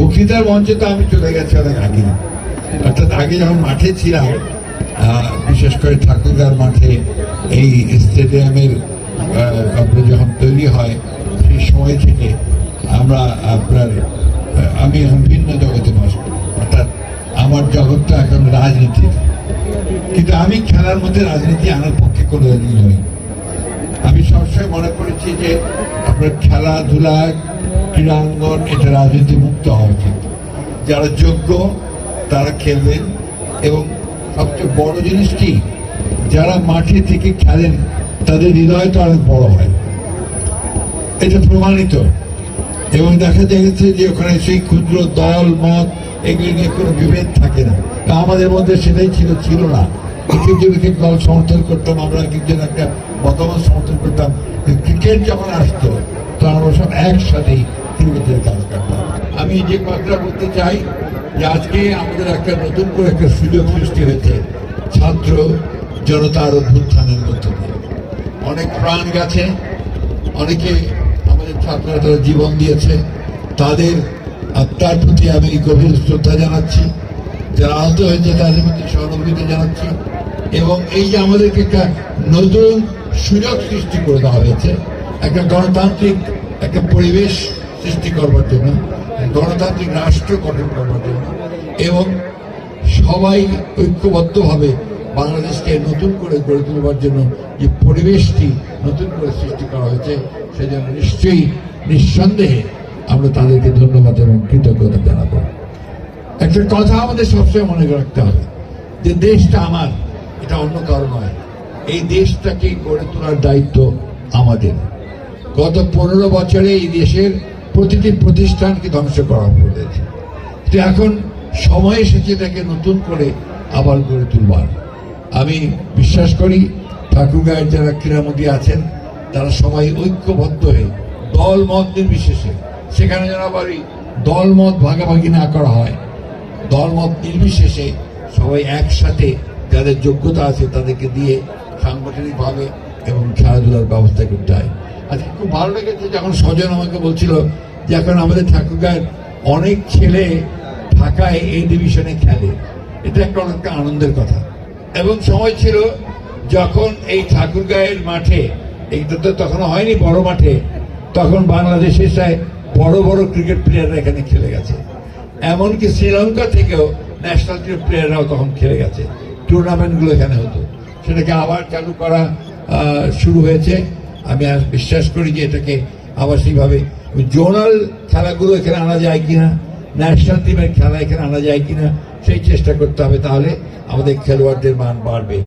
বক্তৃতার মঞ্চে তো আমি চলে গেছি অনেক আগে, অর্থাৎ আগে যখন মাঠে ছিলাম, বিশেষ করে ঠাকুরগাঁর মাঠে এই স্টেডিয়ামের আপনার যখন তৈরি হয় সেই সময় থেকে আমরা আমি এখন ভিন্ন জগতে বাস করি, অর্থাৎ আমার জগৎটা এখন রাজনীতির। কিন্তু আমি খেলার মধ্যে রাজনীতি আনার পক্ষে কোনো নই। আমি সবসময় মনে করেছি যে আপনার খেলাধুলা, ক্রীড়াঙ্গন এটা রাজনীতি মুক্ত হওয়া উচিত। যারা যোগ্য তারা খেলবেন, এবং সবচেয়ে বড় জিনিস কি, যারা মাঠে থেকে খেলেন তাদের হৃদয় তো অনেক বড় হয়, এটা প্রমাণিত। এবং দেখা যাচ্ছে যে ওখানে সেই ক্ষুদ্র দল মত এগুলি নিয়ে কোনো বিভেদ থাকে না। আমাদের মধ্যে সেটাই ছিল না। কিছু দল সমর্থন করতাম, আমরা কিছু একটা মতামত সমর্থন করতাম। ক্রিকেট যখন আসতো তখন আমরা সব একসাথেই ক্রিকেটের কাজ করতাম। আমি যে কথাটা বলতে চাই যে আজকে আমাদের একটা নতুন করে একটা সুযোগ সৃষ্টি হয়েছে ছাত্র জনতার অভ্যুত্থানের মধ্য দিয়ে। অনেক প্রাণ গেছে, অনেকে আমাদের ছাত্ররা তারা জীবন দিয়েছে, তাদের আত্মার প্রতি আমি গভীর শ্রদ্ধা জানাচ্ছি। যারা আহত হয়েছে তাদের প্রতি সহানুভূতি জানাচ্ছি। এবং এই যে আমাদেরকে একটা নতুন সুযোগ সৃষ্টি করে দেওয়া হয়েছে একটা গণতান্ত্রিক একটা পরিবেশ সৃষ্টি করবার জন্য, গণতান্ত্রিক রাষ্ট্র গঠন করবার জন্য, এবং সবাই ঐক্যবদ্ধভাবে বাংলাদেশকে নতুন করে গড়ে তুলবার জন্য যে পরিবেশটি নতুন করে সৃষ্টি করা হয়েছে, সেজন্য নিশ্চয়ই নিঃসন্দেহে আমরা তাদেরকে ধন্যবাদ এবং কৃতজ্ঞতা জানাবো। একটা কথা আমাদের সবসময় মনে রাখতে হবে যে দেশটা আমার, এটা অন্য কারো নয়। এই দেশটাকে গড়ে তোলার দায়িত্ব আমাদের। গত 15 বছরে এই দেশের প্রতিটি প্রতিষ্ঠানকে ধ্বংস করা হয়েছে। তো এখন সময় এসেছে তাকে নতুন করে আবার গড়ে তুলবার। আমি বিশ্বাস করি ঠাকুরগাঁয়ের যারা ক্রীড়ামন্ত্রী আছেন তারা সবাই ঐক্যবদ্ধ হয়ে দল মত নির্বিশেষে, সেখানে যেন আবার দল মত ভাগাভাগি না করা হয়, দল মত নির্বিশেষে সবাই একসাথে যাদের যোগ্যতা আছে তাদেরকে দিয়ে সাংগঠনিকভাবে এবং খেলাধুলার ব্যবস্থা করতে হয়। আজকে খুব ভালো লেগেছে যখন স্বজন আমাকে বলছিল যে এখন আমাদের ঠাকুরগাঁয়ের অনেক ছেলে ঢাকায় এই ডিভিশনে খেলে। এটা একটা অনেকটা আনন্দের কথা। এবং সময় ছিল যখন এই ঠাকুরগাঁয়ের মাঠে, এইটা তো তখনও হয়নি বড় মাঠে, তখন বাংলাদেশের প্রায় বড় বড় ক্রিকেট প্লেয়াররা এখানে খেলে গেছে। এমনকি শ্রীলঙ্কা থেকেও ন্যাশনাল ক্রিকেট প্লেয়াররাও তখন খেলে গেছে। টুর্নামেন্টগুলো এখানে হতো, সেটাকে আবার চালু করা শুরু হয়েছে। আমি বিশ্বাস করি যে এটাকে আবার সেইভাবে জোনাল খেলাগুলো এখানে আনা যায় কিনা, ন্যাশনাল টিমের খেলা এখানে আনা যায় কিনা সেই চেষ্টা করতে হবে, তাহলে আমাদের খেলোয়াড়দের মান বাড়বে।